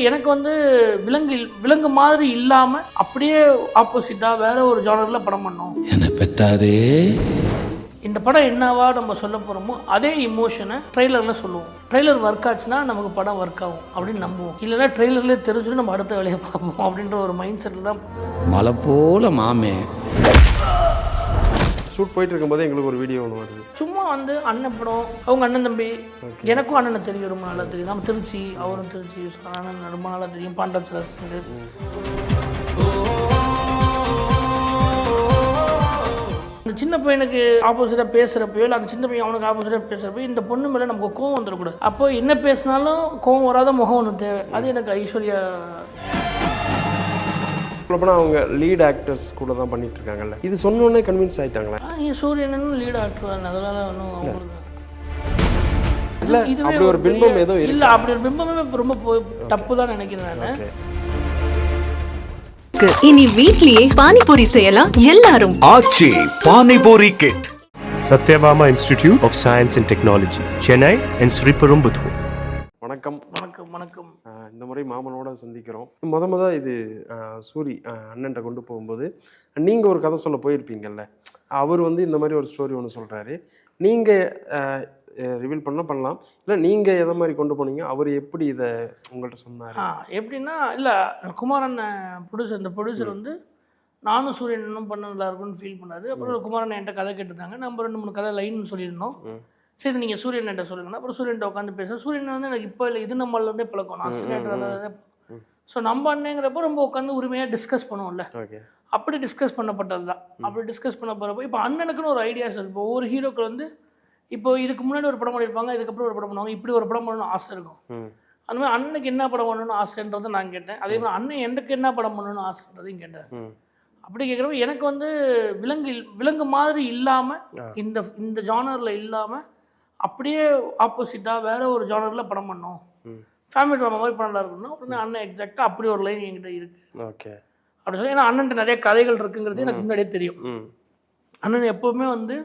எனக்கு வந்து விலங்கு மாதிரி இல்லாமல் அப்படியே ஆப்போசிட்டாக வேற ஒரு ஜானரில் படம் பண்ணோம். என்ன பெத்தாதே. இந்த படம் என்னவா நம்ம சொல்ல போகிறோமோ அதே இமோஷனை ட்ரெய்லரில் சொல்லுவோம். ட்ரெய்லர் ஒர்க் ஆச்சுன்னா நமக்கு படம் ஒர்க் ஆகும் அப்படின்னு நம்புவோம். இல்லைன்னா ட்ரெய்லர்லேயே தெரிஞ்சுட்டு நம்ம அடுத்த வேலையை பார்ப்போம் அப்படின்ற ஒரு மைண்ட் செட்டில் தான் மலை போல மாமே. ஷூட் போயிட்டு இருக்கும்போது எங்களுக்கு ஒரு வீடியோ ஒன்று வருது. சும்மா வந்து அண்ணன் படம், அவங்க அண்ணன் தம்பி, எனக்கும் அண்ணனை தெரியும், ரொம்ப நல்லா தெரியும். நம்ம திருச்சி, அவரும் திருச்சி, அண்ணன் ரொம்ப நல்லா தெரியும். பாண்டஸ் ரசிகர். அந்த சின்ன பையனுக்கு ஆப்போசிட்டாக பேசுகிறப்போ இல்லை அந்த சின்ன பையன் அவனுக்கு ஆப்போசிட்டாக பேசுகிறப்போ இந்த பொண்ணு மேலே நமக்கு கோவம் வந்துடக்கூடாது. அப்போ என்ன பேசினாலும் கோவம் வராத முகம் ஒன்று தேவை. அது எனக்கு ஐஸ்வர்யா. சொல்லப்போனால் அவங்க லீட் ஆக்டர்ஸ் கூட தான் பண்ணிட்டு இருக்காங்கல்ல, இது சொன்னோன்னே கன்வின்ஸ் ஆகிட்டாங்களா? சூரியன் லீட் ஆக்டர் அதனால ஒன்றும் இல்லை, அப்படி ஒரு பிம்பம் ஏதோ இல்லை. அப்படி ஒரு பிம்பமே ரொம்ப தப்பு தான் நினைக்கிறேன் நான். இனி வீட்லயே பானிபூரி செய்யலாம் எல்லாரும். Aachi panipuri kit. Sathyabama institute of science and technology, Chennai and Sriperumbudur. வணக்கம். வணக்கம். வணக்கம். இந்த முறை மாமனோட சந்திக்கிறோம். முத இது சூரி அண்ணன்ட்ட கொண்டு போகும்போது நீங்கள் ஒரு கதை சொல்ல போயிருப்பீங்கல்ல, அவர் வந்து இந்த மாதிரி ஒரு ஸ்டோரி ஒன்று சொல்கிறாரு. நீங்கள் ரிவீல் பண்ணலாம், இல்லை நீங்கள் எதை மாதிரி கொண்டு போனீங்க, அவர் எப்படி இதை உங்கள்கிட்ட சொன்னார்? எப்படின்னா, இல்லை குமாரன் ப்ரொடியூசர், இந்த ப்ரொடியூசர் வந்து நானும் சூரியனும் பண்ண நல்லா இருக்கும்னு ஃபீல் பண்ணாரு. அப்புறம் குமாரன் என்கிட்ட கதை கேட்டுருந்தாங்க. நம்ம 2-3 கதை லைன் சொல்லியிருந்தோம். சரி நீங்கள் சூரியன் என்கிட்ட சொல்லுங்கன்னா அப்புறம் சூரியன்ட்ட உட்காந்து பேசுகிறேன். சூரியன் வந்து எனக்கு இப்போ இல்லை, இது நம்மளே பழக்கம். நான் அசிஸ்டன்ட்றதை. ஸோ நம்ம அண்ணங்கிறப்போ ரொம்ப உட்காந்து உரிமையாக டிஸ்கஸ் பண்ணுவோம்ல, அப்படி டிஸ்கஸ் பண்ணப்பட்டது தான். அப்படி டிஸ்கஸ் பண்ண போகிறப்போ இப்போ அண்ணனுக்குன்னு ஒரு ஐடியாஸ் இருக்குது. இப்போ ஒவ்வொரு ஹீரோக்கள் வந்து இப்போ இதுக்கு முன்னாடி ஒரு படம் பண்ணியிருப்பாங்க, இதுக்கப்புறம் ஒரு படம் பண்ணுவாங்க, இப்படி ஒரு படம் பண்ணணும்னு ஆசை இருக்கும். அந்த மாதிரி அண்ணனுக்கு என்ன படம் பண்ணணும்னு ஆசைன்றதை நான் கேட்டேன். அதே மாதிரி அண்ணன் எனக்கு என்ன படம் பண்ணணும்னு ஆசைன்றதையும் கேட்டேன். அப்படி கேட்குறப்ப எனக்கு வந்து விலங்கு மாதிரி இல்லாமல், இந்த ஜானரில் இல்லாமல் அப்படியே ஆப்போசிட்டாக வேற ஒரு ஜானரில் படம் பண்ணோம், ஃபேமிலி ட்ராமா மாதிரி படம் இருக்கணும் அப்படின்னு அண்ணன் எக்ஸாக்டாக அப்படி ஒரு லைன் என்கிட்ட இருக்குது. ஓகே அப்படி சொல்லி, ஏன்னா அண்ணன்ட்ட நிறைய கதைகள் இருக்குங்கிறது எனக்கு முன்னாடியே தெரியும். அண்ணன் எப்போவுமே வந்து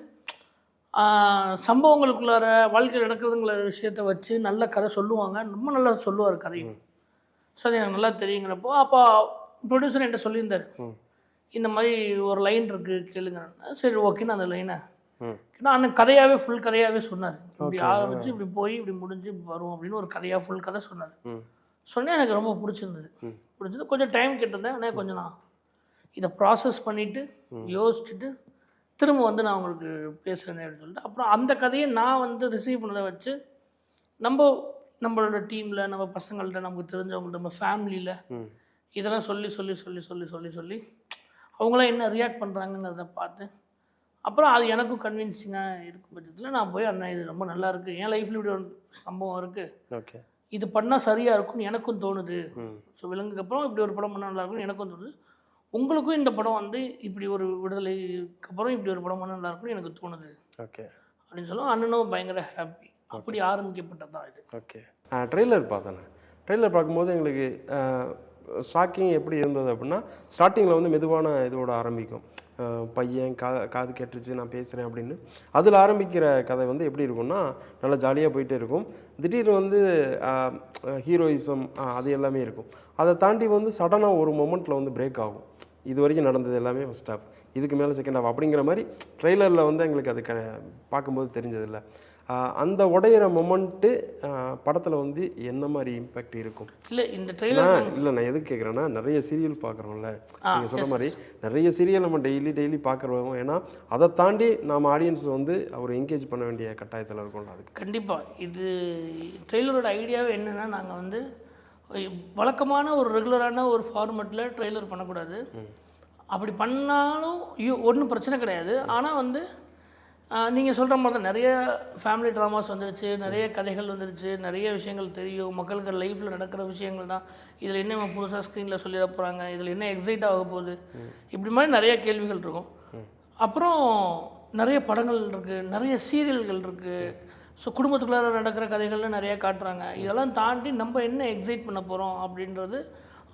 சம்பவங்களுக்குள்ளார வாழ்க்கையில் நடக்கிறதுங்கிற விஷயத்த வச்சு நல்ல கதை சொல்லுவாங்க, ரொம்ப நல்லா சொல்லுவார் கதையும். ஸோ அது எனக்கு நல்லா தெரியுங்கிறப்போ அப்போ ப்ரொடியூசர் என்கிட்ட சொல்லியிருந்தார், இந்த மாதிரி ஒரு லைன் இருக்குது கேளுங்க. சரி ஓகேன்னு அந்த லைனை ஏன்னா அண்ணன் கதையாகவே ஃபுல் கதையாகவே சொன்னார். இப்படி ஆரம்பிச்சு இப்படி போய் இப்படி முடிஞ்சு வரும் அப்படின்னு ஒரு கதையாக ஃபுல் கதை சொன்னார். சொன்னேன், எனக்கு ரொம்ப பிடிச்சிருந்தது. கொஞ்சம் டைம் கேட்டிருந்தேன். ஆனால் கொஞ்சம் நான் இதை ப்ராசஸ் பண்ணிவிட்டு யோசிச்சுட்டு திரும்ப வந்து நான் உங்களுக்கு பேசுகிறேன் அப்படின்னு சொல்லிட்டு அப்புறம் அந்த கதையை நான் வந்து ரிசீவ் பண்ணதை வச்சு நம்மளோட டீமில், நம்ம பசங்கள்கிட்ட, நமக்கு தெரிஞ்சவங்கள்ட்ட, நம்ம ஃபேமிலியில் இதெல்லாம் சொல்லி சொல்லி சொல்லி சொல்லி சொல்லி சொல்லி அவங்களாம் என்ன ரியாக்ட் பண்ணுறாங்கங்கிறத பார்த்து அப்புறம் அது எனக்கும் கன்வின்சிங்காக இருக்கும் பட்சத்தில் நான் போய் அண்ணா இது ரொம்ப நல்லா இருக்குது, என் லைஃப்பில் இப்படி ஒரு சம்பவம் இருக்குது, ஓகே இது பண்ணால் சரியாக இருக்கும்னு எனக்கும் தோணுது. ஸோ விலங்குக்கு அப்புறம் இப்படி ஒரு படம் பண்ணால் நல்லா இருக்கும்னு எனக்கும் தோணுது. உங்களுக்கும் இந்த படம் வந்து இப்படி ஒரு விடுதலைக்கு அப்புறம் இப்படி ஒரு படம் பண்ணால் நல்லா இருக்கும்னு எனக்கு தோணுது. ஓகே அப்படின்னு சொல்லுவோம். அண்ணனும் பயங்கர ஹாப்பி. அப்படி ஆரம்பிக்கப்பட்டது தான் இது. ஓகே. ட்ரெய்லர் பார்த்தேன். ட்ரெய்லர் பார்க்கும்போது எங்களுக்கு ஷாக்கிங் எப்படி இருந்தது அப்படின்னா, ஸ்டார்டிங்கில் வந்து மெதுவான இதோட ஆரம்பிக்கும். பையன் காது கேட்டுருச்சு நான் பேசுகிறேன் அப்படின்னு அதில் ஆரம்பிக்கிற கதை வந்து எப்படி இருக்கும்னா, நல்லா ஜாலியாக போயிட்டே இருக்கும். திடீர்னு வந்து ஹீரோயிசம் அது எல்லாமே இருக்கும். அதை தாண்டி வந்து சடனாக ஒரு மொமெண்ட்டில் வந்து பிரேக் ஆகும். இது வரைக்கும் நடந்தது எல்லாமே ஃபஸ்ட் ஹாஃப், இதுக்கு மேலே செகண்ட் ஹாஃப் அப்படிங்கிற மாதிரி ட்ரெய்லரில் வந்து எங்களுக்கு அது பார்க்கும்போது தெரிஞ்சதில்லை. அந்த உடையிற மொமெண்ட்டு படத்தில் வந்து என்ன மாதிரி இம்பேக்ட் இருக்கும்? இல்லை இந்த ட்ரெய்லர் இல்லை நான் எதுக்கு கேட்குறேன்னா, நிறைய சீரியல் பார்க்குறோம்ல, நீங்கள் சொல்கிற மாதிரி நிறைய சீரியல் நம்ம டெய்லி பார்க்குறோம். ஏன்னா அதை தாண்டி நம்ம ஆடியன்ஸ் வந்து அவர் என்கேஜ் பண்ண வேண்டிய கட்டாயத்தில் இருக்கோம்ல. அதுக்கு கண்டிப்பாக இது ட்ரெய்லரோட ஐடியாவே என்னென்னா, நாங்கள் வந்து வழக்கமான ஒரு ரெகுலரான ஒரு ஃபார்மெட்டில் ட்ரெய்லர் பண்ணக்கூடாது. அப்படி பண்ணாலும் ஒன்றும் பிரச்சனை கிடையாது. ஆனால் வந்து நீங்கள் சொல்கிற மாதிரி தான் நிறைய ஃபேமிலி ட்ராமாஸ் வந்துருச்சு, நிறைய கதைகள் வந்துருச்சு, நிறைய விஷயங்கள் தெரியும், மக்களுக்கு லைஃப்பில் நடக்கிற விஷயங்கள் தான். இதில் என்ன புதுசாக ஸ்க்ரீனில் சொல்லிட போகிறாங்க, இதில் என்ன எக்ஸைட் ஆக போகுது, இப்படி மாதிரி நிறைய கேள்விகள் இருக்கும். அப்புறம் நிறைய படங்கள் இருக்குது, நிறைய சீரியல்கள் இருக்குது. ஸோ குடும்பத்துக்குள்ளார நடக்கிற கதைகள்லாம் நிறையா காட்டுறாங்க. இதெல்லாம் தாண்டி நம்ம என்ன எக்ஸைட் பண்ண போகிறோம் அப்படின்றது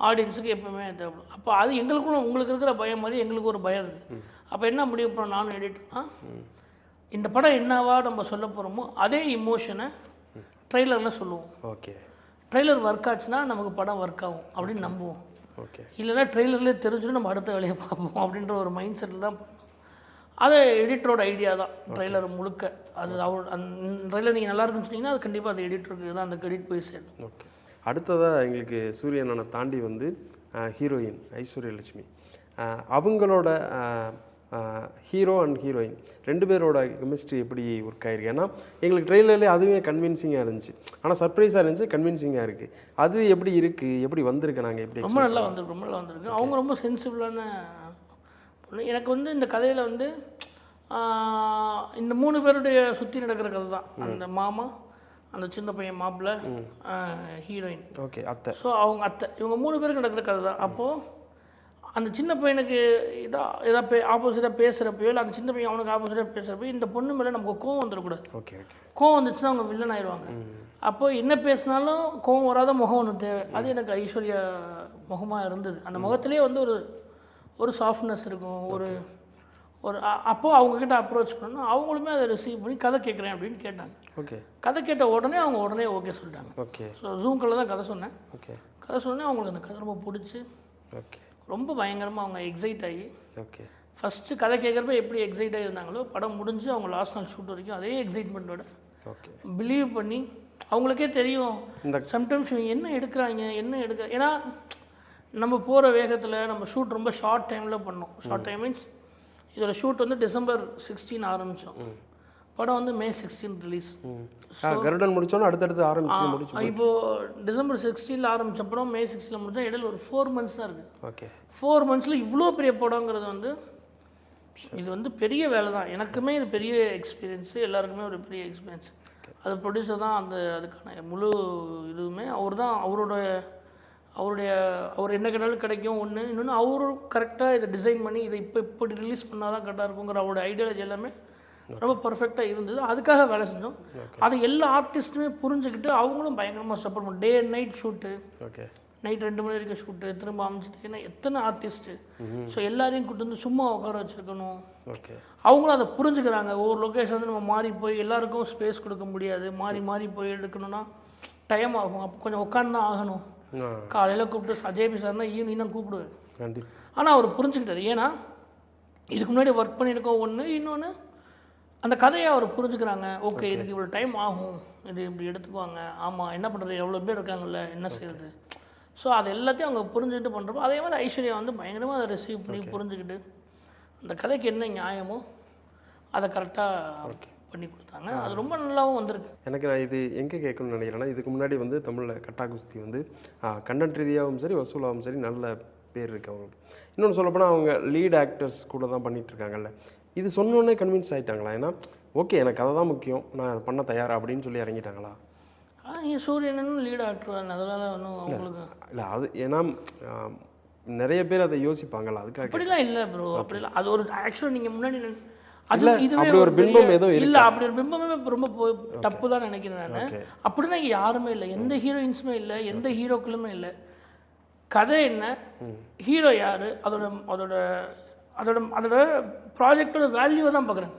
ஆடியன்ஸுக்கு எப்போவுமே தேவைப்படும். அப்போ அது எங்களுக்கும் உங்களுக்கு இருக்கிற பயம் மாதிரி எங்களுக்கு ஒரு பயம் இருக்குது. அப்போ என்ன முடிவு பண்ணோம் நானும் எடிட்டர்னா, இந்த படம் என்னவா நம்ம சொல்ல போகிறோமோ அதே இமோஷனை ட்ரெய்லரில் சொல்லுவோம். ஓகே. ட்ரெய்லர் ஒர்க் ஆச்சுன்னா நமக்கு படம் ஒர்க் ஆகும் அப்படின்னு நம்புவோம். ஓகே. இல்லைன்னா ட்ரெய்லர்லேயே தெரிஞ்சுட்டு நம்ம அடுத்த வேலையை பார்ப்போம் அப்படின்ற ஒரு மைண்ட் செட்டில் தான் பண்ணோம். அது எடிட்டரோட ஐடியா தான் ட்ரெய்லர் முழுக்க. அது அவர் அந்த ட்ரெய்லர் நீங்கள் நல்லா இருக்குன்னு சொன்னீங்கன்னா அது கண்டிப்பாக அந்த எடிட்டருக்கு தான் அந்த கிரெடிட் போய் சேரும். ஓகே. அடுத்ததாக எங்களுக்கு சூரியனை தாண்டி வந்து ஹீரோயின் ஐஸ்வர்யலட்சுமி, அவங்களோட ஹீரோ அண்ட் ஹீரோயின் 2 பேரோட கெமிஸ்ட்ரி எப்படி ஒர்க் ஆயிருக்கு? ஏன்னா எங்களுக்கு ட்ரெய்லர்லேயே அதுவே கன்வின்சிங்காக இருந்துச்சு, ஆனால் சர்ப்ரைஸாக இருந்துச்சு, கன்வின்சிங்காக இருக்குது. அது எப்படி இருக்குது, எப்படி வந்திருக்கு? நாங்கள் எப்படி ரொம்ப நல்லா வந்திருக்கு. அவங்க ரொம்ப சென்சிபிளான பொண்ணு. எனக்கு வந்து இந்த கதையில் வந்து இந்த 3 பேருடைய சுற்றி நடக்கிற கதை தான். அந்த மாமா, அந்த சின்ன பையன் மாப்பிள்ளை, ஹீரோயின், ஓகே, அத்தை. ஸோ அவங்க அத்தை, இவங்க 3 பேருக்கு நடக்கிற கதை தான். அப்போது அந்த சின்ன பையனுக்கு எதாவது ஆப்போசிட்டாக பேசுகிறப்போ, இல்லை அந்த சின்ன பையன் அவனுக்கு ஆப்போசிட்டாக பேசுகிறப்போ இந்த பொண்ணு மேலே நமக்கு கோவம் வந்துடக்கூடாது. Okay okay. கோவம் வந்துச்சுன்னா அவங்க வில்லன் ஆயிடுவாங்க. அப்போது என்ன பேசினாலும் கோவம் வராத முகம் ஒன்று தேவை. அது எனக்கு ஐஸ்வர்யா முகமாக இருந்தது. அந்த முகத்திலே வந்து ஒரு சாஃப்ட்னஸ் இருக்கும். அப்போது அவங்கக்கிட்ட அப்ரோச் பண்ணணும். அவங்களுமே அதை ரிசீவ் பண்ணி கதை கேட்குறேன் அப்படின்னு கேட்டாங்க. ஓகே. கதை கேட்ட உடனே அவங்க உடனே ஓகே சொல்லிட்டாங்க. ஓகே. ஸோ ஜூம் காலில் தான் கதை சொன்னேன். ஓகே. கதை சொன்னேன், அவங்களுக்கு அந்த கதை ரொம்ப பிடிச்சி ஓகே, ரொம்ப பயங்கரமாக அவங்க எக்ஸைட் ஆகி, ஓகே, ஃபஸ்ட்டு கதை கேட்குறப்ப எப்படி எக்ஸைட் ஆகியிருந்தாங்களோ படம் முடிஞ்சு அவங்க லாஸ்ட் நாள் ஷூட் வரைக்கும் அதே எக்ஸைட்மெண்ட்டோட ஓகே பிலீவ் பண்ணி, அவங்களுக்கே தெரியும் இந்த சம்டைம்ஸ் இவங்க என்ன எடுக்கிறாங்க ஏன்னா நம்ம போகிற வேகத்தில் நம்ம ஷூட் ரொம்ப ஷார்ட் டைமில் பண்ணோம். ஷார்ட் டைம் மீன்ஸ் இதோட ஷூட் வந்து December 16 ஆரம்பித்தோம். படம் வந்து May 16 ரிலீஸ். கருடன் முடிச்சோன்னா அடுத்தடுத்து முடிச்சு இப்போது December 16 ஆரம்பித்த படம் May 16 முடிச்சா இடையில ஒரு 4 months தான் இருக்குது. ஓகே. 4 monthsல இவ்வளோ பெரிய படங்கிறது வந்து இது வந்து பெரிய வேலை தான். எனக்குமே இது பெரிய எக்ஸ்பீரியன்ஸு, எல்லாருக்குமே ஒரு பெரிய எக்ஸ்பீரியன்ஸ். அது ப்ரொடியூசர் தான் அதுக்கான முழு இதுவுமே அவர் தான். அவர் என்ன கேட்டாலும் கிடைக்கும் ஒன்று. இன்னொன்று அவரும் கரெக்டாக இதை டிசைன் பண்ணி இதை இப்படி ரிலீஸ் பண்ணால் தான் கரெக்டாக இருக்குங்கிற அவரோட ஐடியாலஜி எல்லாமே ரொம்ப பர்ஃபெக்டாக இருந்தது. அதுக்காக வேலை செஞ்சோம். அது எல்லா ஆர்டிஸ்ட்டுமே புரிஞ்சுக்கிட்டு அவங்களும் பயங்கரமாக சப்போர்ட் பண்ணும். Day and night shoot, okay, night 2 மணி வரைக்கும் ஷூட்டு, திரும்ப அமைச்சிட்டு. ஏன்னா எத்தனை ஆர்டிஸ்ட்டு, ஸோ எல்லாரையும் கூட்டு வந்து சும்மா உட்கார வச்சுருக்கணும். ஓகே. அவங்களும் அதை புரிஞ்சுக்கிறாங்க. ஒவ்வொரு லொக்கேஷன் வந்து நம்ம மாறி போய் எல்லாருக்கும் ஸ்பேஸ் கொடுக்க முடியாது. மாறி போய் எடுக்கணும்னா டைம் ஆகும். அப்போ கொஞ்சம் உட்காந்து தான் ஆகணும். காலையில் கூப்பிட்டு அஜேபி சார்னா ஈவினிங் தான் கூப்பிடுவேன். கண்டிப்பாக. ஆனால் அவர் புரிஞ்சுக்கிட்டார். ஏன்னா இதுக்கு முன்னாடி ஒர்க் பண்ணியிருக்கோம் ஒன்று, இன்னொன்று அந்த கதையை அவர் புரிஞ்சுக்கிறாங்க. ஓகே, இதுக்கு இவ்வளோ டைம் ஆகும், இது இப்படி எடுத்துக்குவாங்க. ஆமாம், என்ன பண்ணுறது, எவ்வளோ பேர் இருக்காங்கல்ல, என்ன செய்யுது. ஸோ அது எல்லாத்தையும் அவங்க புரிஞ்சுக்கிட்டு பண்ணுறப்போ அதே மாதிரி ஐஸ்வர்யா வந்து பயங்கரமாக அதை ரிசீவ் பண்ணி புரிஞ்சுக்கிட்டு அந்த கதைக்கு என்ன நியாயமோ அதை கரெக்டாக பண்ணி கொடுத்தாங்க. அது ரொம்ப நல்லாவும் வந்திருக்கு. எனக்கு நான் இது எங்கே கேட்கணும்னு நினைக்கிறேன்னா, இதுக்கு முன்னாடி வந்து தமிழில் கட்டா குஸ்தி வந்து கண்டென்ட் ரீதியாகவும் சரி வசூலாகவும் சரி நல்ல பேர் இருக்குது அவங்களுக்கு. இன்னொன்று சொல்லப்போனால் அவங்க லீட் ஆக்டர்ஸ் கூட தான் பண்ணிகிட்ருக்காங்கல்ல. இது சொன்னோன்னே கன்வின்ஸ் ஆகிட்டாங்களா? ஏன்னா ஓகே, எனக்கு அதை தான் முக்கியம், நான் அதை பண்ண தயாரா அப்படின்னு சொல்லி இறங்கிட்டாங்களா? சூரியனும் லீட் ஆக்டர் அதனால ஒன்றும் அவங்களுக்கு இல்லை. அது ஏன்னா நிறைய பேர் அதை யோசிப்பாங்கல்ல, அதுக்காக அப்படிலாம் இல்லை ப்ரோ. அப்படிலாம் அது ஒரு ஆக்சுவலாக நீங்கள் முன்னாடி அப்படி ஒரு பிம்பம் எதுவும் இல்லை. அப்படி ஒரு பிம்பமே ரொம்ப தப்பு தான் நினைக்கிறேன் நான். அப்படின்னா யாருமே இல்லை, எந்த ஹீரோயின்ஸுமே இல்லை, எந்த ஹீரோக்களுமே இல்லை. கதை என்ன, ஹீரோ யார், அதோட ப்ராஜெக்டோட வேல்யூவை தான் பார்க்குறேன்.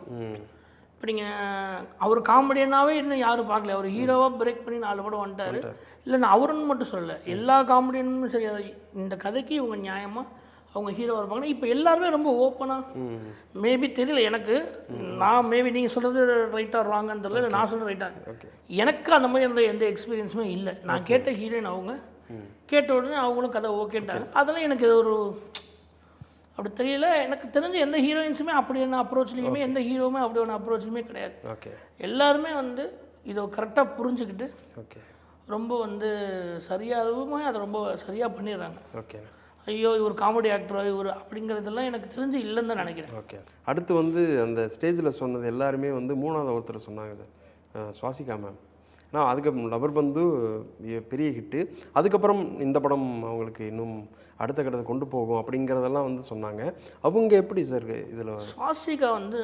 இப்போ நீங்கள் அவர் காமெடியனாகவே இன்னும் யாரும் பார்க்கல. அவர் ஹீரோவாக பிரேக் பண்ணி 4 படம் வந்துட்டார். இல்லை, நான் அவருன்னு மட்டும் சொல்லலை, எல்லா காமெடியனும் சரி. இந்த கதைக்கு இவங்க நியாயமாக அவங்க ஹீரோ இருப்பாங்க. இப்போ எல்லாருமே ரொம்ப ஓப்பனாக, மேபி தெரியல எனக்கு, நான் மேபி நீங்கள் சொல்கிறது ரைட்டாக ராங்கன்னு தெரியல, நான் சொல்கிறது ரைட்டாக. எனக்கு அந்த மாதிரி எந்த எக்ஸ்பீரியன்ஸுமே இல்லை. நான் கேட்ட ஹீரோயின் அவங்க கேட்ட உடனே அவங்களும் கதை ஓகேட்டாங்க. அதெல்லாம் எனக்கு ஒரு அப்படி தெரியல. எனக்கு தெரிஞ்ச எந்த ஹீரோயின்ஸுமே அப்படி என்ன அப்ரோச்லேயுமே, எந்த ஹீரோவுமே அப்படி ஒன்று அப்ரோச்லையுமே கிடையாது. எல்லாருமே வந்து இதை கரெக்டாக புரிஞ்சுக்கிட்டு ரொம்ப வந்து சரியாகவுமே அதை ரொம்ப சரியாக பண்ணிடுறாங்க. ஓகே. ஐயோ இவர் காமெடி ஆக்டரோ இவர் அப்படிங்கிறதெல்லாம் எனக்கு தெரிஞ்சு இல்லைன்னு தான் நினைக்கிறேன். ஓகே. அடுத்து வந்து அந்த ஸ்டேஜில் சொன்னது எல்லாருமே வந்து 3ஆவது ஒருத்தர் சொன்னாங்க சார், சுவாசிகா மேம். நான் அதுக்கு லவர் பந்து பெரிய ஹிட்டு, அதுக்கப்புறம் இந்த படம் அவங்களுக்கு இன்னும் அடுத்த கட்டத்தை கொண்டு போகும் அப்படிங்கிறதெல்லாம் வந்து சொன்னாங்க. அவங்க எப்படி சார் இதில்? சுவாசிகா வந்து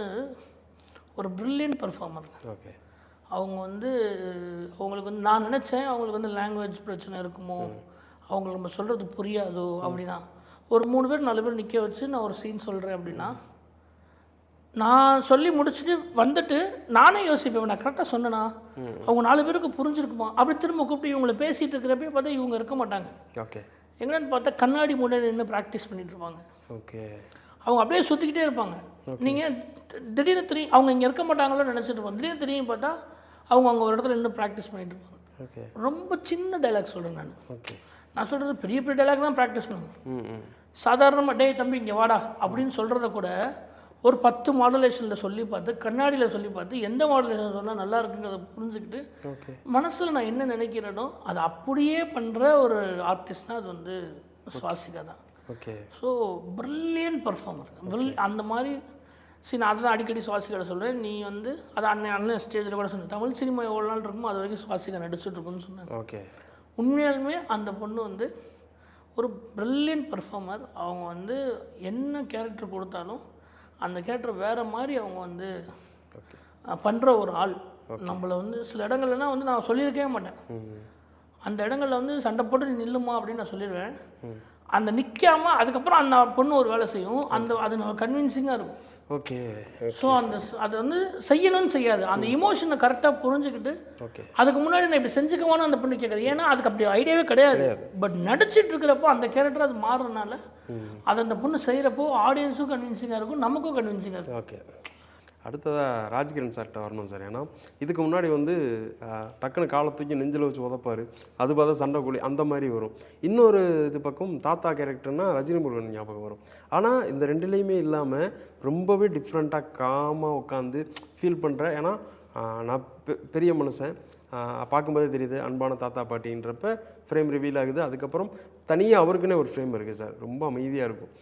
ஒரு பிரில்லியன்ட் பர்ஃபார்மர். ஓகே. அவங்க வந்து அவங்களுக்கு வந்து நான் நினச்சேன் அவங்களுக்கு வந்து லாங்குவேஜ் பிரச்சனை இருக்குமோ, அவங்களுக்கு நம்ம சொல்கிறது புரியாதோ அப்படின்னா. ஒரு 3 பேர் 4 பேர் நிற்க வச்சு நான் ஒரு சீன் சொல்கிறேன் அப்படின்னா நான் சொல்லி முடிச்சுட்டு வந்துட்டு நானே யோசிப்பேன், நான் கரெக்டாக சொன்னேனா, அவங்க 4 பேருக்கு புரிஞ்சிருக்குமா, அப்படி திரும்ப கூப்பிட்டு இவங்களை பேசிகிட்டு இருக்கிறப்பே பார்த்தா இவங்க இருக்க மாட்டாங்க. ஓகே. என்னன்னு பார்த்தா கண்ணாடி முன்னாடி நின்று ப்ராக்டிஸ் பண்ணிட்டு இருப்பாங்க. ஓகே. அவங்க அப்படியே சுற்றிக்கிட்டே இருப்பாங்க. நீங்கள் திடீர்னு தெரியும் அவங்க இங்கே இருக்க மாட்டாங்களோ நினச்சிட்டு இருப்பாங்க. திடீர்னு தெரியும் பார்த்தா அவங்க அங்கே ஒரு இடத்துல நின்று ப்ராக்டிஸ் பண்ணிட்டு இருப்பாங்க. ஓகே. ரொம்ப சின்ன டைலாக் சொல்கிறேன் நான். ஓகே. நான் சொல்கிறது பெரிய பெரிய டைலாக் தான் ப்ராக்டிஸ் பண்ணுவேன். ம். சாதாரணமாக டேய் தம்பி இங்கே வாடா அப்படின்னு சொல்கிறத கூட ஒரு 10 மாடுலேஷனில் சொல்லி பார்த்து, கண்ணாடியில் சொல்லி பார்த்து, எந்த மாடுலேஷன் சொன்னால் நல்லா இருக்குங்கிறத புரிஞ்சுக்கிட்டு, ஓகே, மனசில் நான் என்ன நினைக்கிறேனோ அதை அப்படியே பண்ணுற ஒரு ஆர்டிஸ்ட்னா அது வந்து சுவாசிகா தான். ஓகே. So brilliant performer. அந்த மாதிரி நான் அதுதான் அடிக்கடி சுவாசிகாட சொல்கிறேன். நீ வந்து அதை அண்ணன் ஸ்டேஜில் கூட சொன்னேன், தமிழ் சினிமா எவ்வளோ நாள் இருக்குமோ அது வரைக்கும் சுவாசிகா நடிச்சுட்ருக்குன்னு சொன்னாங்க. ஓகே. உண்மையாலுமே அந்த பொண்ணு வந்து ஒரு பிரில்லியன்ட் பர்ஃபார்மர். அவங்க வந்து என்ன கேரக்டர் கொடுத்தாலும் அந்த கேரக்டர் வேறு மாதிரி அவங்க வந்து பண்ணுற ஒரு ஆள். நம்மளை வந்து சில இடங்கள்லாம் வந்து நான் சொல்லியிருக்கவே மாட்டேன். அந்த இடங்களில் வந்து சண்டை போட்டு நீ நில்லுமா அப்படின்னு நான் சொல்லிடுவேன். அந்த நிற்காமல் அதுக்கப்புறம் அந்த பொண்ணு ஒரு வேலை செய்யும். அது கன்வின்சிங்காக இருக்கும். ஓகே. ஸோ அது வந்து செய்யணும்னு செய்யாது. அந்த இமோஷனை கரெக்டாக புரிஞ்சுக்கிட்டு ஓகே அதுக்கு முன்னாடி நான் இப்படி செஞ்சுக்குவானு அந்த பொண்ணு கேட்குறது. ஏன்னா அதுக்கு அப்படி ஐடியாவே கிடையாது. பட் நடிச்சிட்டு இருக்கிறப்போ அந்த கேரக்டர் அது மாறுறதுனால அது அந்த பொண்ணு செய்கிறப்போ ஆடியன்ஸும் கன்வின்சிங்காக இருக்கும், நமக்கும் கன்வின்சிங்காக இருக்கும். ஓகே. அடுத்ததாக ராஜ்கிரண் சார்கிட்ட வரணும் சார். ஏன்னா இதுக்கு முன்னாடி வந்து டக்குன்னு காலை தூக்கி நெஞ்சில் வச்சு உதப்பார், அது பார்த்தா சண்டை கூலி அந்த மாதிரி வரும். இன்னொரு இது பக்கம் தாத்தா கேரக்டர்னால் ரஜினி முருகன் ஞாபகம் வரும். ஆனால் இந்த ரெண்டுலேயுமே இல்லாமல் ரொம்பவே டிஃப்ரெண்ட்டாக காமாக உட்காந்து ஃபீல் பண்ணுறேன். ஏன்னா நான் பெரிய மனுஷன் பார்க்கும்போதே தெரியுது அன்பான தாத்தா பாட்டின்றப்ப ஃப்ரேம் ரிவீல் ஆகுது. அதுக்கப்புறம் தனியாக அவருக்குன்னே ஒரு ஃப்ரேம் இருக்குது சார், ரொம்ப அமைதியாக இருக்கும்.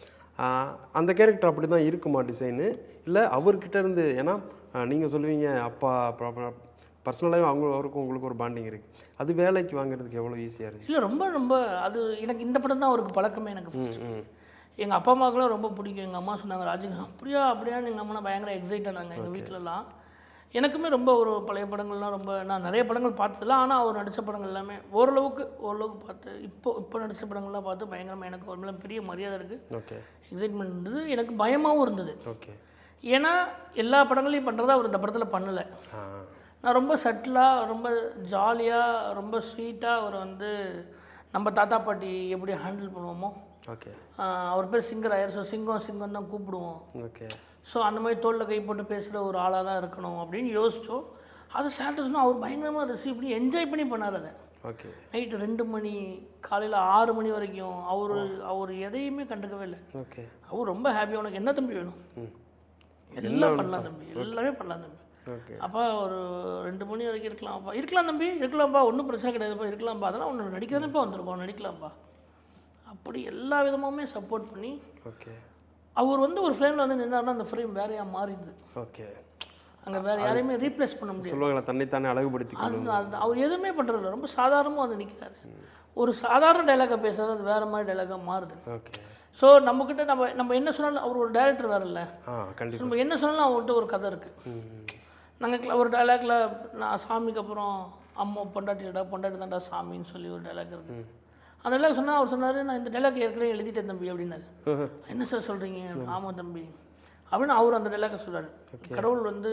அந்த கேரக்டர் அப்படி தான் இருக்குமா டிசைனு, இல்லை அவர்கிட்ட இருந்து? ஏன்னா நீங்கள் சொல்லுவீங்க அப்பா பர்சனலாகவே அவருக்கும் உங்களுக்கு ஒரு பாண்டிங் இருக்குது, அது வேலைக்கு வாங்குறதுக்கு எவ்வளோ ஈஸியாக இருக்குது? இல்லை ரொம்ப ரொம்ப அது எனக்கு இந்த படம் தான் அவருக்கு பழக்கமே. எனக்கு எங்கள் அப்பா அம்மாவுக்குலாம் ரொம்ப பிடிக்கும். எங்கள் அம்மா சொன்னாங்க ராஜிகா அப்படியான்னு எங்கள் அம்மா பயங்கர எக்ஸைட் ஆனாங்க எங்கள் வீட்டிலலாம். எனக்குமே ரொம்ப ஒரு பழைய படங்கள்லாம் ரொம்ப நான் நிறைய படங்கள் பார்த்ததில்ல, ஆனால் அவர் நடித்த படங்கள் எல்லாமே ஓரளவுக்கு பார்த்து இப்போ நடித்த படங்கள்லாம் பார்த்து பயங்கரமாக எனக்கு ஒரு மேலே பெரிய மரியாதை இருக்குது. ஓகே. எக்ஸைட்மெண்ட் இருந்தது, எனக்கு பயமாகவும் இருந்தது. ஓகே. ஏன்னா எல்லா படங்களையும் பண்ணுறதா அவர் இந்த படத்தில் பண்ணலை. நான் ரொம்ப சட்டிலாக ரொம்ப ஜாலியாக ரொம்ப ஸ்வீட்டாக அவர் வந்து நம்ம தாத்தா பாட்டி எப்படி ஹேண்டில் பண்ணுவோமோ. ஓகே. அவர் பேர் சிங்கர் ஆயர், ஸோ சிங்கம் தான் கூப்பிடுவோம். ஓகே. ஸோ அந்த மாதிரி தோளில் கை போட்டு பேசுகிற ஒரு ஆளாக தான் இருக்கணும் அப்படின்னு யோசித்தோம். அதை சாட்டிஸ்ஃபை அவர் பயங்கரமாக ரிசீவ் பண்ணி என்ஜாய் பண்ணி பண்ணார். அதை ஓகே. நைட்டு 2 மணி காலையில் 6 மணி வரைக்கும் அவர் எதையுமே கண்டுக்கவே இல்லை. ஓகே. அவர் ரொம்ப ஹாப்பி. உனக்கு என்ன தம்பி வேணும், எல்லாம் பண்ணலாம் தம்பி, எல்லாமே பண்ணலாம் தம்பி. அப்பா ஒரு 2 மணி வரைக்கும் இருக்கலாம்ப்பா, இருக்கலாம் தம்பி இருக்கலாம்ப்பா, ஒன்றும் பிரச்சனை கிடையாதுப்பா, இருக்கலாம்ப்பா, அதெல்லாம் ஒன்று நடிக்கிறதுப்பா வந்திருக்கோம், நடிக்கலாம்ப்பா, அப்படி எல்லா விதமுமே சப்போர்ட் பண்ணி. ஓகே. அவர் வந்து ஒரு ஃப்ரேமில் வந்து நின்னாருன்னா அந்த ஃப்ரேம் வேறையாக மாறிடுது. ஓகே. அங்கே வேறு யாரையுமே ரீப்ளேஸ் பண்ண முடியாது. சொல்லுவாங்களா தன்னைத்தானே அழகுபடுத்தி. அது அவர் எதுவுமே பண்ணுறதில்ல, ரொம்ப சாதாரணமாக வந்து நிற்கிறாரு. ஒரு சாதாரண டைலாகை பேசுறது அது வேறு மாதிரி டைலாகாக மாறுது. ஓகே. ஸோ நம்மக்கிட்ட நம்ம என்ன சொன்னாலும் அவர் ஒரு டைரக்டர் வேறு இல்லை, நம்ம என்ன சொன்னாலும் அவர்கிட்ட ஒரு கதை இருக்குது. நாங்கள் ஒரு டைலாக்ல நான் சாமிக்கு அப்புறம் அம்மா பொண்டாட்டி தாண்டா சாமின்னு சொல்லி ஒரு டைலாக் இருக்குது. அந்த டைலாக் சொன்னால் அவர் சொன்னார், நான் இந்த டைலாக் ஏற்கனவே எழுதிட்டேன் தம்பி அப்படின்னாரு. என்ன சார் சொல்கிறீங்க? ஆமாம் தம்பி அப்படின்னு அவர் அந்த டைலாக்கை சொல்கிறார். கடவுள் வந்து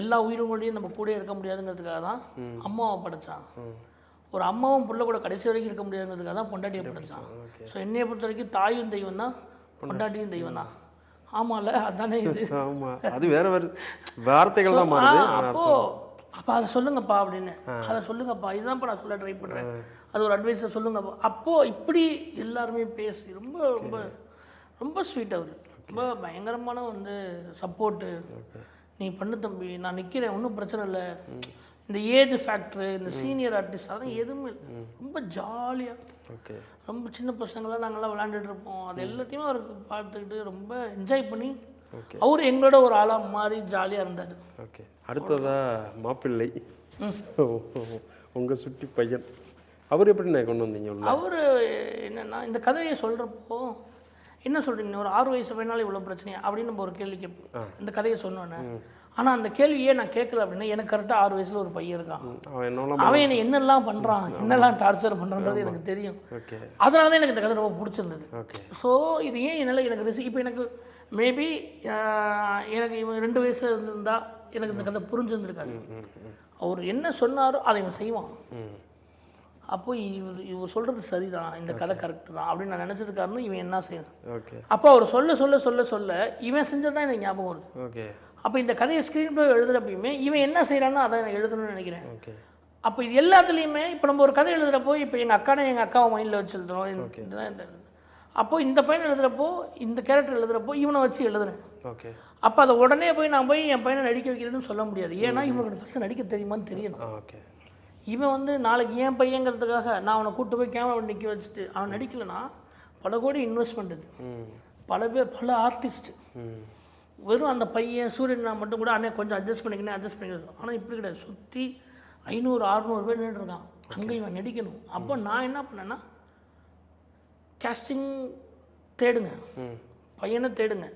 எல்லா உயிரோடையும் நம்ம கூட இருக்க முடியாதுங்கிறதுக்காக தான் அம்மாவை படைச்சான். ஒரு அம்மாவும் பிள்ளை கூட கடைசி வரைக்கும் இருக்க முடியாதுங்கிறதுக்காக தான் பொண்டாட்டியை படைச்சான். ஸோ என்னையை பொறுத்த வரைக்கும் தாயும் தெய்வம் தான், பொண்டாட்டியும் தெய்வம் தான். ஆமாம்ல, அதுதானே இது. ஆமாம், அது வேற வேறு வார்த்தைகள் தான் மாறுது. அப்போ அதை சொல்லுங்கப்பா அப்படின்னு, அதை சொல்லுங்கப்பா, இதுதான்ப்பா நான் சொல்ல ட்ரை பண்ணுறேன், அது ஒரு அட்வைஸை சொல்லுங்கப்பா. அப்போது இப்படி எல்லாருமே பேசி ரொம்ப ரொம்ப ரொம்ப ஸ்வீட். அவர் ரொம்ப பயங்கரமான வந்து சப்போர்ட்டு. நீ பண்ணு தம்பி, நான் நிற்கிறேன், ஒன்றும் பிரச்சனை இல்லை. இந்த ஏஜ் ஃபேக்டரு, இந்த சீனியர் ஆர்டிஸ்ட் அதெல்லாம் எதுவுமே இல்லை. ரொம்ப ஜாலியாக ரொம்ப சின்ன பசங்களாம் நாங்கள்லாம் விளையாண்டுட்டு இருப்போம். அது எல்லாத்தையுமே அவருக்கு பார்த்துக்கிட்டு ரொம்ப என்ஜாய் பண்ணி அவர் எங்களோட ஒரு ஆளாக மாறி ஜாலியாக இருந்தார். ஓகே. அடுத்ததா மாப்பிள்ளை, உங்கள் சுட்டி பையன், அவர் எப்படி நான் கொண்டு வந்தீங்க? அவர் என்னென்னா இந்த கதையை சொல்கிறப்போ என்ன சொல்கிறீங்க, ஒரு 6 வயசு பையனால இவ்வளோ பிரச்சனையா அப்படின்னு நம்ம ஒரு கேள்வி கேட்போம். இந்த கதையை சொன்னோன்னே ஆனால் அந்த கேள்வியே நான் கேட்கல அப்படின்னா எனக்கு கரெக்டாக 6 வயசில் ஒரு பையன் இருக்கான். அவன் என்னெல்லாம் அவன் என்னை என்னெல்லாம் பண்ணுறான், என்னெல்லாம் டார்ச்சர் பண்ணுறான்றது எனக்கு தெரியும். ஓகே அதனால தான் எனக்கு இந்த கதை ரொம்ப பிடிச்சிருந்தது. ஓகே ஸோ இது ஏன் என்னால் எனக்கு இப்போ எனக்கு மேபி எனக்கு இவன் 2 வயசு இருந்திருந்தா எனக்கு இந்த கதை புரிஞ்சுருந்துருக்காது. அவர் என்ன சொன்னாரோ அதை இவன் செய்வான். அப்போ இவர் சொல்கிறது சரிதான், இந்த கதை கரெக்டு தான் அப்படின்னு நான் நினச்சது காரணம் இவன் என்ன செய்யணும். ஓகே அப்போ அவர் சொல்ல சொல்ல சொல்ல சொல்ல இவன் செஞ்சது தான் எனக்கு ஞாபகம் வருது. ஓகே அப்போ இந்த கதையை ஸ்க்ரீன் ப்ளே எழுதுகிறப்பயுமே இவன் என்ன செய்கிறானோ அதை நான் எழுதணும்னு நினைக்கிறேன். ஓகே அப்போ இது எல்லாத்துலேயுமே இப்போ நம்ம ஒரு கதை எழுதுகிறப்போ இப்போ எங்கள் அக்காவை மைண்டில் வச்சு எழுதுறோம். இதுதான் அப்போது இந்த பையனை எழுதுகிறப்போ இந்த கேரக்டர் எழுதுகிறப்போ இவனை வச்சு எழுதுறேன். ஓகே அப்போ அதை உடனே போய் நான் போய் என் பையனை நடிக்க வைக்கிறேன்னு சொல்ல முடியாது. ஏன்னா இவனுக்கு ஃபஸ்ட்டு நடிக்க தெரியுமான்னு தெரியணும். ஓகே இவன் நாளைக்கு ஏன் பையங்கிறதுக்காக நான் அவனை கூப்பிட்டு போய் கேமரா நிற்க வச்சுட்டு அவன் நடிக்கலைன்னா பல கோடி இன்வெஸ்ட்மெண்ட் இது. பல பேர் பல ஆர்டிஸ்ட் வெறும் அந்த பையன் சூரியன் நான் மட்டும் கூட அண்ணே கொஞ்சம் அட்ஜஸ்ட் பண்ணிக்கணும். ஆனால் இப்படி கிடையாது, சுற்றி 500-600 பேர் நின்றுருக்கான். அங்கே இவன் நடிக்கணும். அப்போ நான் என்ன பண்ணேன்னா கேஸ்டிங் தேடுங்க, பையனை தேடுங்க.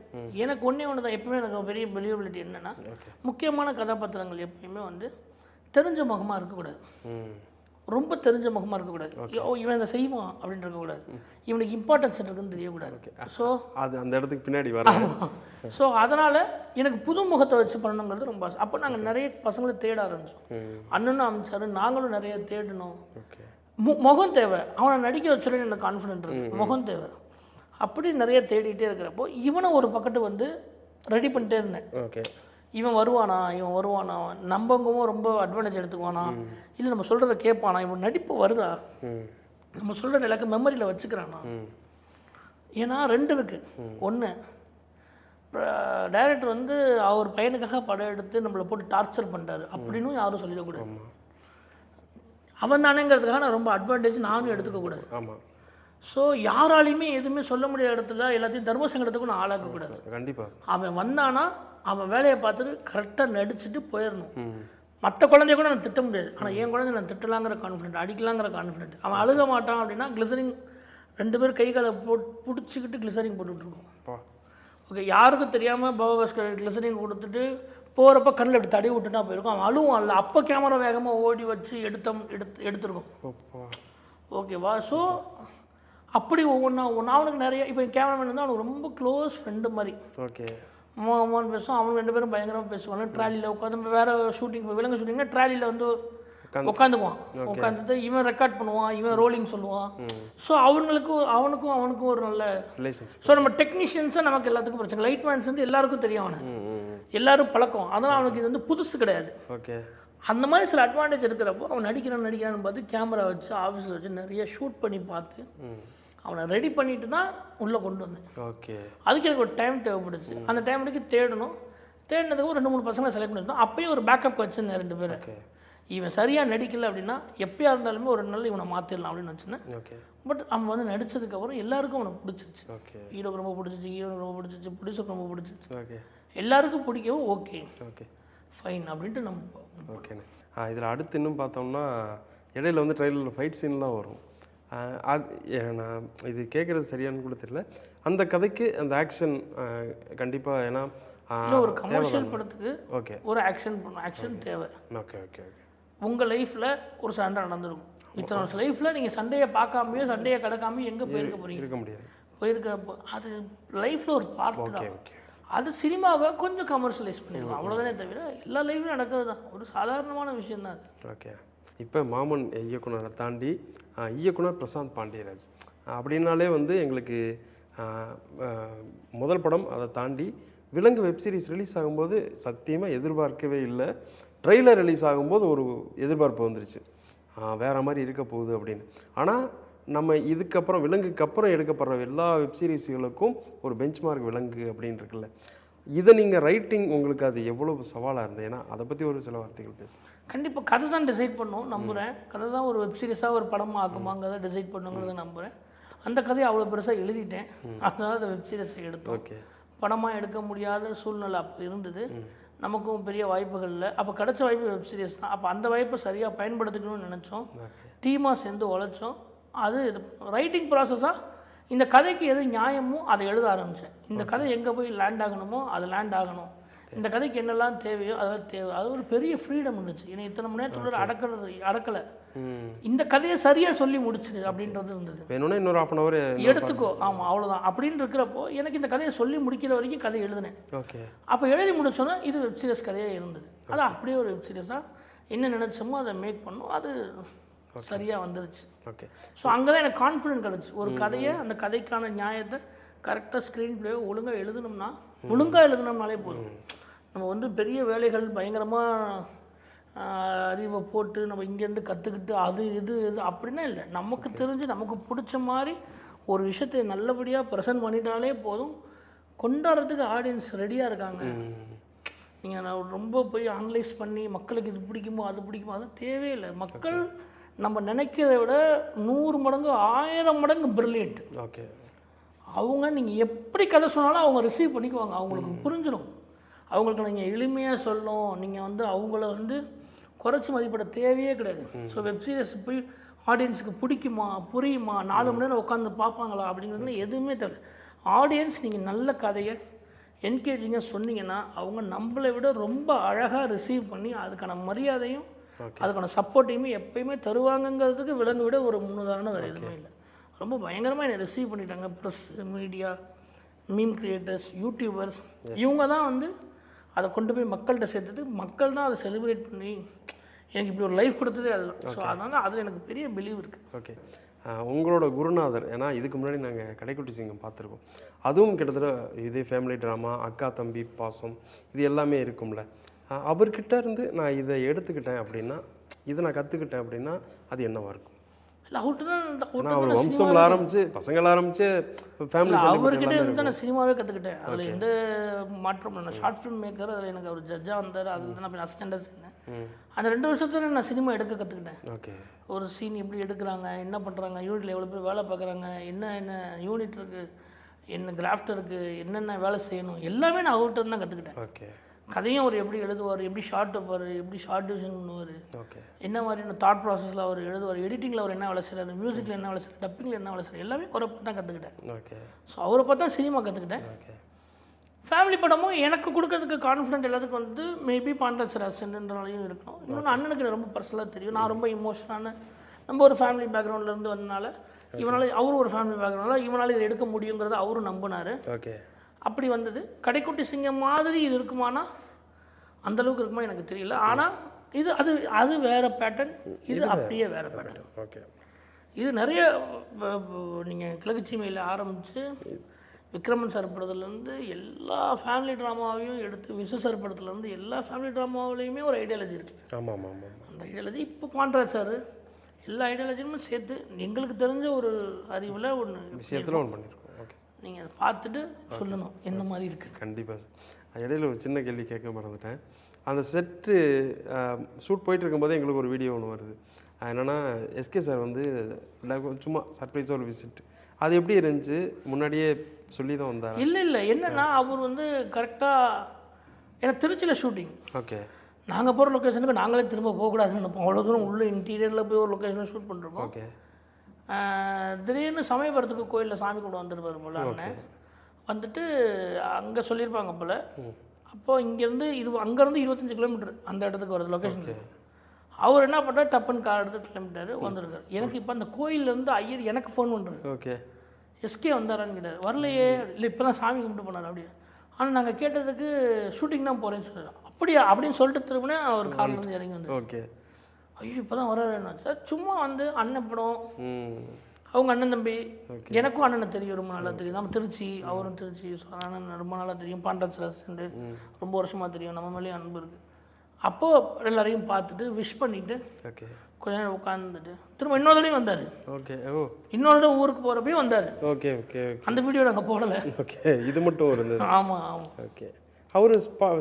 எனக்கு ஒன்று தான் எப்பவுமே எனக்கு பெரிய பெலியபிலிட்டி என்னென்னா முக்கியமான கதாபாத்திரங்கள் எப்பயுமே தெரிஞ்ச முகமாக இருக்கக்கூடாது, ரொம்ப தெரிஞ்ச முகமாக இருக்கக்கூடாது. இவன் இதை செய்வான் அப்படின்னு இருக்கக்கூடாது, இவனுக்கு இம்பார்ட்டன்ஸ் இருக்குன்னு தெரியக்கூடாது. ஸோ அது அந்த இடத்துக்கு பின்னாடி வரும். ஸோ அதனால் எனக்கு புது முகத்தை வச்சு பண்ணணுங்கிறது ரொம்ப ஆசை. அப்போ நாங்கள் நிறைய பசங்களை தேட ஆரம்பித்தோம். அண்ணனும் அமைச்சார், நாங்களும் நிறைய தேடணும். முகம் தேவை, அவனை நடிக்க வச்சுருன்னு எனக்கு கான்ஃபிடென்ட் இருக்கு. முகம் தேவை. அப்படி நிறைய தேடிகிட்டே இருக்கிறப்போ இவனை ஒரு பக்கத்து ரெடி பண்ணிட்டே இருந்தேன். ஓகே இவன் வருவானா நம்பவும் ரொம்ப அட்வான்டேஜ் எடுத்துக்குவானா, இல்லை நம்ம சொல்கிறத கேட்பானா, இவன் நடிப்பு வருதா, நம்ம சொல்கிற எல்லாருக்கும் மெமரியில் வச்சுக்கிறானா. ஏன்னா 2 இருக்குது. ஒன்று டைரக்டர் அவர் பையனுக்காக படம் எடுத்து நம்மளை போட்டு டார்ச்சர் பண்ணுறாரு அப்படின்னு யாரும் சொல்லிடக்கூடாது. அவன் தானேங்கிறதுக்காக நான் ரொம்ப அட்வான்டேஜ் நானும் எடுத்துக்கக்கூடாது. ஆமாம். ஸோ யாராலையுமே எதுவுமே சொல்ல முடியாத இடத்துல எல்லாத்தையும் தர்மசங்கடத்துக்கும் நான் ஆளாக்கக்கூடாது. கண்டிப்பாக அவன் வந்தானா அவன் வேலையை பார்த்துட்டு கரெக்டாக நடிச்சுட்டு போயிடணும். மற்ற குழந்தைய கூட நான் திட்ட முடியாது, ஆனால் என் குழந்தை நான் திட்டலாங்கிற கான்ஃபிடென்ட், அடிக்கலாங்கிற கான்ஃபிடென்ட். அவன் அழுக மாட்டான் அப்படின்னா கிளிசரிங் 2 பேர் கை காலை பிடிச்சிக்கிட்டு கிளிசரிங் போட்டுட்ருக்கோம். ஓகே, யாருக்கும் தெரியாமல் பவபாஸ்கர் கிளிசரிங் கொடுத்துட்டு போகிறப்ப கண்ணில் இப்படி தடவி விட்டுனா போயிருக்கும். அவன் அழுவான் இல்லை, அப்போ கேமரா வேகமாக ஓடி வச்சு எடுத்துருக்கோம். ஓகேவா? ஸோ அப்படி ஒவ்வொன்றா அவனுக்கு நிறைய இப்போ கேமராமேன் அவனுக்கு ரொம்ப க்ளோஸ் ஃப்ரெண்டு மாதிரி. ஓகே, அவன் பேசுவான், அவன் 2 பேரும் பயங்கரமாக பேசுவாங்க. ட்ராலியில் உட்காந்து வேறு ஷூட்டிங் விலங்கு ஷூட்டிங்னா ட்ராலியில் உட்காந்துக்குவான். உட்காந்துட்டு இவன் ரெக்கார்ட் பண்ணுவான், இவன் ரோலிங் சொல்லுவான். ஸோ அவனுக்கும் ஒரு நல்ல ரிலேஷன்ஷிப். ஸோ நம்ம டெக்னீஷியன்ஸாக நமக்கு எல்லாத்துக்கும் பிரச்சனை. லைட் மேன்ஸ் எல்லாருக்கும் தெரியும், அவனுக்கு எல்லாரும் பழக்கம். அதனால் அவனுக்கு இது புதுசு கிடையாது. ஓகே, அந்த மாதிரி சில அட்வான்டேஜ் இருக்கிறப்போ அவன் நடிக்கிறான்னு பார்த்து கேமரா வச்சு ஆஃபீஸில் வச்சு நிறைய ஷூட் பண்ணி பார்த்து அவனை ரெடி பண்ணிட்டு தான் உள்ளே கொண்டு வந்தேன். ஓகே, அதுக்கு எனக்கு ஒரு டைம் தேவைப்படுச்சு. அந்த டைமுக்கு தேடினதுக்கு ஒரு 2-3 பசங்களை செலக்ட் பண்ணியிருந்தோம். அப்பயும் ஒரு பேக்கப் வச்சுருந்தேன் 2 பேரை. இவன் சரியாக நடிக்கல அப்படின்னா எப்பயா இருந்தாலுமே ஒரு நாள் இவனை மாற்றிடலாம் அப்படின்னு வச்சுருந்தேன். பட் அவன் நடித்ததுக்கப்புறம் எல்லாருக்கும் அவனை பிடிச்சிருச்சு. ஹீரோக்கு ரொம்ப பிடிச்சிச்சு, ஹீரோனுக்கு ரொம்ப பிடிச்சிச்சு, ப்ரொடியூசருக்கு ரொம்ப பிடிச்சிச்சு, எல்லாருக்கும் பிடிக்கவும் ஓகே ஃபைன் அப்படின்ட்டு நம்ம. ஓகேண்ணே. இதில் அடுத்து இன்னும் பார்த்தோம்னா இடையில ட்ரெயிலரில் ஃபைட் சீன்லாம் வரும். அது நான் இது கேட்குறது சரியானு கூட தெரியல. அந்த கதைக்கு அந்த ஆக்ஷன் கண்டிப்பாக, ஏன்னா ஒரு கமர்ஷியல் படத்துக்கு ஓகே ஒரு ஆக்ஷன் தேவை. Okay okay okay. உங்கள் லைஃப்பில் ஒரு சண்டை நடந்துருக்கும். இத்தனை வருஷம் லைஃப்பில் நீங்கள் சண்டையை பார்க்காமையோ சண்டையை கடக்காமையோ எங்கே போயிருக்க போகிறீங்க? இருக்க முடியாது. அது லைஃப்பில் ஒரு பார்ட் தான். அது சினிமாவை கொஞ்சம் கமர்ஷியலைஸ் பண்ணிடலாம், அவ்வளோதானே தவிர எல்லா லைஃப்லையும் நடக்கிறது தான். ஒரு சாதாரணமான விஷயம் தான் அது. ஓகே. இப்போ மாமன் இயக்குனரை தாண்டி இயக்குனர் பிரசாந்த் பாண்டியராஜ் அப்படின்னாலே எங்களுக்கு முதல் படம், அதை தாண்டி விலங்கு வெப்சீரிஸ் ரிலீஸ் ஆகும்போது சத்தியமாக எதிர்பார்க்கவே இல்லை. ட்ரெய்லர் ரிலீஸ் ஆகும்போது ஒரு எதிர்பார்ப்பு வந்துருச்சு, வேறு மாதிரி இருக்க போகுது அப்படின்னு. ஆனால் நம்ம இதுக்கப்புறம் விலங்குக்கு அப்புறம் எடுக்கப்படுற எல்லா வெப்சீரிஸுகளுக்கும் ஒரு பெஞ்ச்மார்க் விலங்கு அப்படின்னு இருக்குல்ல, இதை நீங்கள் ரைட்டிங் உங்களுக்கு அது எவ்வளோ சவாலாக இருந்தது? ஏன்னா அதை பற்றி ஒரு சில வார்த்தைகள் பேச. கண்டிப்பாக கதை தான் டிசைட் பண்ணோம் நம்புகிறேன். கதை தான் ஒரு வெப்சீரிஸாக ஒரு படமாக ஆக்குமாங்கிறத டிசைட் பண்ணுங்கிறத நம்புகிறேன். அந்த கதையை அவ்வளோ பெருசாக எழுதிட்டேன், அதனால் அந்த வெப்சீரிஸை எடுத்தோம். ஓகே. படமாக எடுக்க முடியாத சூழ்நிலை அப்போ இருந்தது, நமக்கும் பெரிய வாய்ப்புகள் இல்லை. அப்போ கிடச்ச வாய்ப்பு வெப்சீரிஸ் தான். அப்போ அந்த வாய்ப்பை சரியாக பயன்படுத்திக்கணும்னு நினச்சோம், டீமாக சேர்ந்து உழைச்சோம். அது ரைட்டிங் ப்ராசஸாக இந்த கதைக்கு எது நியாயமோ அதை எழுத ஆரம்பித்தேன். இந்த கதை எங்கே போய் லேண்ட் ஆகணுமோ அது லேண்ட் ஆகணும், இந்த கதைக்கு என்னெல்லாம் தேவையோ அதெல்லாம் தேவை. அது ஒரு பெரிய ஃப்ரீடம் இருந்துச்சு. ஏன்னா இத்தனை மணி நேரத்துக்குள்ள அடக்கலை. இந்த கதையை சரியாக சொல்லி முடிச்சிடு அப்படின்றது இருந்தது. வேணும்னா இன்னொரு 1/2 hour எடுத்துக்கோ. ஆமாம், அவ்வளோதான் அப்படின்னு இருக்கிறப்போ எனக்கு இந்த கதையை சொல்லி முடிக்கிற வரைக்கும் கதை எழுதினேன். ஓகே. அப்போ எழுதி முடிச்சோன்னா இது வெப் சீரிஸ் கதையாக இருந்தது. அது அப்படியே ஒரு வெப் சீரிஸாக என்ன நினச்சோமோ அதை மேக் பண்ணோம். அது சரியாக வந்துருச்சு. ஓகே. ஸோ அங்கே தான் எனக்கு கான்ஃபிடென்ட் கிடச்சி. ஒரு கதையை அந்த கதைக்கான நியாயத்தை கரெக்டாக ஸ்க்ரீன் பிளேவை ஒழுங்காக எழுதுனோம்னாலே போதும். நம்ம வந்து பெரிய வேலைகள் பயங்கரமாக அறிவை போட்டு நம்ம இங்கேருந்து கற்றுக்கிட்டு அது இது அப்படின்னா இல்லை. நமக்கு தெரிஞ்சு நமக்கு பிடிச்ச மாதிரி ஒரு விஷயத்தை நல்லபடியாக ப்ரெசென்ட் பண்ணிட்டாலே போதும். கொண்டாடுறதுக்கு ஆடியன்ஸ் ரெடியாக இருக்காங்க. நீங்கள் நான் ரொம்ப போய் அனலைஸ் பண்ணி மக்களுக்கு இது பிடிக்குமோ அது பிடிக்குமோ அது தேவையில்லை. மக்கள் நம்ம நினைக்கிறத விட 100 மடங்கு 1000 மடங்கு பிரில்லியன்ட். ஓகே. அவங்க நீங்கள் எப்படி கதை சொன்னாலும் அவங்க ரிசீவ் பண்ணிக்குவாங்க. அவங்களுக்கு புரிஞ்சிடும். அவங்களுக்கு நீங்கள் எளிமையாக சொல்லணும். நீங்கள் வந்து அவங்கள வந்து குறைச்சி மதிப்பிட தேவையே கிடையாது. ஸோ வெப் சீரிஸ் போய் ஆடியன்ஸுக்கு பிடிக்குமா புரியுமா 4 மணி நேரம் உட்காந்து பார்ப்பாங்களா அப்படிங்கிறது எதுவுமே தேவை. ஆடியன்ஸ் நீங்கள் நல்ல கதையை என்கேஜிங்காக சொன்னீங்கன்னா அவங்க நம்மளை விட ரொம்ப அழகாக ரிசீவ் பண்ணி அதுக்கான மரியாதையும் அதுக்கான சப்போர்ட்டையுமே எப்பயுமே தருவாங்கங்கிறதுக்கு விலங்கு விட ஒரு முன்னுதாரணம் வேறு எதுவுமே இல்லை. ரொம்ப பயங்கரமாக என்னை ரிசீவ் பண்ணிட்டாங்க. Press, media, meme creators, YouTubers இவங்க தான் வந்து அதை கொண்டு போய் மக்கள்கிட்ட சேர்த்துட்டு மக்கள் தான் அதை செலிப்ரேட் பண்ணி எனக்கு இப்படி ஒரு லைஃப் கொடுத்ததே அதுதான். ஸோ அதனால் அதில் எனக்கு பெரிய பிலீவ் இருக்குது. ஓகே. உங்களோட குருநாதர், ஏன்னா இதுக்கு முன்னாடி நாங்கள் கடைக்குட்டி சிங்கம் பார்த்துருக்கோம். அதுவும் கிட்டத்தட்ட இதே ஃபேமிலி ட்ராமா, அக்கா தம்பி பாசம், இது எல்லாமே இருக்கும்ல. அவர்கிட்ட இருந்து நான் இதை எடுத்துக்கிட்டேன் அப்படின்னா, இதை நான் கற்றுக்கிட்டேன் அப்படின்னா அது என்னவாக இருக்கும்? இல்லை அவர்கிட்ட அவர் வம்சம்ல ஆரம்பிச்சு பசங்களை ஆரம்பிச்சு ஃபேமிலி அவர்கிட்ட இருந்து நான் சினிமாவே கற்றுக்கிட்டேன். அதில் எந்த மாற்றம் இல்லை. நான் ஷார்ட் ஃபிலிம் மேக்கர், அதில் எனக்கு அவர் ஜட்ஜாக வந்தார். அதில் தான் நான் அசிஸ்டண்டாக சேர்ந்தேன். அந்த 2 வருஷத்துல நான் சினிமா எடுக்க கற்றுக்கிட்டேன். ஓகே. ஒரு சீன் எப்படி எடுக்கிறாங்க, என்ன பண்ணுறாங்க, யூனிட்டில் எவ்வளோ பேர் வேலை பார்க்குறாங்க, என்ன யூனிட் இருக்குது, என்ன கிராஃப்ட் இருக்குது, என்னென்ன வேலை செய்யணும், எல்லாமே நான் அவர்கிட்ட தான் கற்றுக்கிட்டேன். ஓகே. கதையும் அவர் எப்படி எழுதுவார், எப்படி ஷார்ட் வைப்பார், எப்படி ஷார்ட் டிவிஷன் பண்ணுவார், ஓகே, என்ன மாதிரியான தாட் ப்ராசஸில் அவர் எழுதுவார், எடிட்டிங்கில் அவர் என்ன வேலை செய்கிறார், மியூசிக்கில் என்ன வேலை செய்கிறார், டப்பிங்கில் என்ன வேலை செய்கிறார், எல்லாமே அவரை பார்த்து தான் கற்றுக்கிட்டேன். ஓகே. ஸோ அவரை பார்த்து தான் சினிமா கற்றுக்கிட்டேன். ஓகே. ஃபேமிலி படமும் எனக்கு கொடுக்கறதுக்கு கான்ஃபிடென்ட் எல்லாத்துக்கும் வந்து மேபி பாண்டா சார் அசன்ட்னாலையும் இருக்கணும். இன்னொன்று அண்ணனுக்கு ரொம்ப பர்சனலாக தெரியும். நான் ரொம்ப இமோஷனான நம்ம ஒரு ஃபேமிலி பேக்ரவுண்ட்லேருந்து வந்தனால அவரும் ஒரு ஃபேமிலி பேக்ரவுண்டில் இவனால் இதை எடுக்க முடியுங்கிறத அவரும் நம்பினார். ஓகே. அப்படி வந்தது. கடைக்குட்டி சிங்கம் மாதிரி இது இருக்குமானா அந்தளவுக்கு இருக்குமா எனக்கு தெரியல. ஆனால் இது அது வேறு பேட்டர்ன், இது அப்படியே வேறு பேட்டர்ன். ஓகே. இது நிறைய நீங்கள் கிழக்குச்சீமையில் ஆரம்பித்து விக்ரமன் சார் படத்துலேருந்து எல்லா ஃபேமிலி ட்ராமாவையும் எடுத்து விஸ்வ சார் படத்துலேருந்து எல்லா ஃபேமிலி ட்ராமாவிலையுமே ஒரு ஐடியாலஜி இருக்குது. ஆமாம் ஆமாம் ஆமாம். அந்த ஐடியாலஜி இப்போ பாண்டராஜ் சார் எல்லா ஐடியாலஜியுமே சேர்த்து எங்களுக்கு தெரிஞ்ச ஒரு அறிவில் ஒன்று விஷயத்தில் ஒன்று பண்ணியிருக்கோம். ஓகே. நீங்கள் அதை பார்த்துட்டு சொல்லணும் என்ன மாதிரி இருக்குது. கண்டிப்பாக சார். இடையில ஒரு சின்ன கேள்வி கேட்க மறந்துட்டேன். அந்த செட்டு ஷூட் போயிட்டு இருக்கும்போதே எங்களுக்கு ஒரு வீடியோ ஒன்று வருது. என்னென்னா எஸ்கே சார் வந்து சும்மா சர்ப்ரைஸாக ஒரு விசிட், அது எப்படி இருந்துச்சு? முன்னாடியே சொல்லி தான் வந்தார்? இல்லை என்னென்னா அவர் வந்து கரெக்டாக எனக்கு திருச்சியில் ஷூட்டிங். ஓகே. நாங்கள் போகிற லொக்கேஷனுக்கு நாங்களே திரும்ப போகக்கூடாதுன்னு நினைப்போம். அவ்வளோ தூரம் உள்ள இன்டீரியரில் போய் ஒரு லொக்கேஷனில் ஷூட் பண்ணிருக்கோம். ஓகே. திடீர்னு சமயபுரத்துக்கு கோயிலில் சாமி கூட வந்துருப்பார் போல் அண்ணன். வந்துட்டு அங்கே சொல்லியிருப்பாங்க போல். அப்போது இங்கேருந்து அங்கேருந்து 25 கிலோமீட்டர் அந்த இடத்துக்கு வருது லொக்கேஷனுக்கு. அவர் என்ன பண்ணுறாரு, டப்புன்னு கார் எடுத்து கிளம்பிட்டாரு, வந்திருக்காரு. எனக்கு இப்போ அந்த கோயிலேருந்து ஐயர் எனக்கு ஃபோன் பண்ணுறாரு. ஓகே. எஸ்கே வந்தாரான்னு கேட்டார். வரலையே, இல்லை இப்போ தான் சாமி கும்பிட்டு போனார் அப்படியே. ஆனால் நாங்கள் கேட்டதுக்கு ஷூட்டிங் தான் போகிறேன்னு சொன்னார். அப்படியா அப்படின்னு சொல்லிட்டு திரும்பினே அவர் கார்லேருந்து இறங்கி வந்தார். ஓகே. ஐயோ இப்போ தான் வர்றாருன்னா சார் சும்மா வந்து அண்ணன் படம், அவங்க அண்ணன் தம்பி, எனக்கும் அண்ணனை தெரியும், ரொம்ப நாளாக தெரியும். நம்ம திருச்சி, அவரும் திருச்சி. ஸோ அண்ணன் ரொம்ப நாளாக தெரியும். பாண்டராஜ் ரெஸ்டண்ட் ரொம்ப வருஷமாக தெரியும். நம்ம மேலேயும் அன்பு இருக்குது. அப்போது எல்லாரையும் பார்த்துட்டு விஷ் பண்ணிவிட்டு ஓகே கொஞ்ச நேரம் உட்காந்துட்டு திரும்ப இன்னொரு தடவையும் வந்தார். ஓகே. ஓ, இன்னொரு தடவை ஊருக்கு போகிறப்பையும் வந்தார். Okay okay. அந்த வீடியோ நாங்கள் போடலை. ஓகே. இது மட்டும் இருந்தது. ஆமாம் ஆமாம். ஓகே. அவர்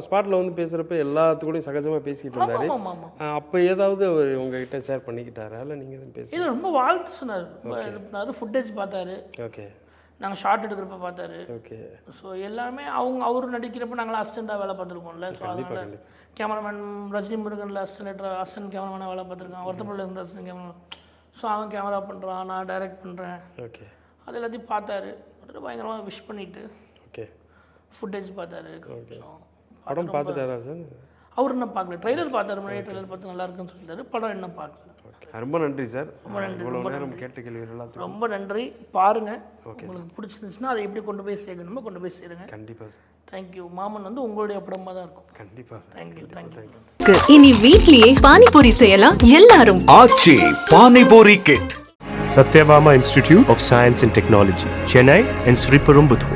ஸ்பாட்டில் வந்து பேசுகிறப்ப எல்லாத்துக்கூடையும் சகஜமாக பேசிக்கிட்டு இருந்தார். ஆமாம் ஆமாம். அப்போ ஏதாவது அவர் உங்ககிட்ட ஷேர் பண்ணிக்கிட்டாரா இல்லை நீங்கள் எதுவும் பேசி? இல்லை, ரொம்ப வாழ்த்து சொன்னார். இது பண்ணார், ஃபுட்டேஜ் பார்த்தாரு. ஓகே. நாங்கள் ஷார்ட் எடுக்கிறப்ப பார்த்தாரு. ஓகே. ஸோ எல்லாமே அவர் நடிக்கிறப்ப நாங்களாம் அசிஸ்டண்ட்டாக வேலை பார்த்துருக்கோம்ல. ஸோ அதனால் கேமராமேன் ரஜினி முருகனில் அசிஸ்டன்ட் கேமராமேனாக வேலை பார்த்துருக்கான். ஒருத்தப்பள்ள இருந்த அசிஸ்டன்ட் கேமராமேன். ஸோ அவன் கேமரா பண்ணுறான், நான் டைரக்ட் பண்ணுறேன். ஓகே. அது எல்லாத்தையும் பார்த்தாரு. பயங்கரமாக விஷ் பண்ணிவிட்டு ஓகே ஃபுட்டேஜ் பார்த்தாரு. கொஞ்சம் படம் பார்த்துட்டாரா சார்? அவர் இன்னும் பார்க்கல. ட்ரெய்லர் பார்த்தாரு, முன்னாடி ட்ரெய்லர் பார்த்து நல்லா இருக்குன்னு சொல்லிட்டாரு. படம் இன்னும் பார்க்கல. ரொம்ப நன்றி சார். ரொம்ப நன்றி. இவ்வளோ நேரம் கேட்ட கேள்விகள் எல்லாத்துக்கும் ரொம்ப நன்றி. பாருங்க, உங்களுக்கு பிடிச்சிருந்துச்சுன்னா அதை எப்படி கொண்டு போய் சேர்க்கணுமோ கொண்டு போய் சேருங்க. கண்டிப்பாக சார். தேங்க்யூ. மாமன் வந்து உங்களுடைய படமாக தான் இருக்கும். கண்டிப்பாக சார். தேங்க்யூ. இனி வீட்லயே பானிபூரி செய்யலாம் எல்லாரும். Aachi panipuri kit. Satyabama Institute of Science and Technology, Chennai and Sri Perumbudur.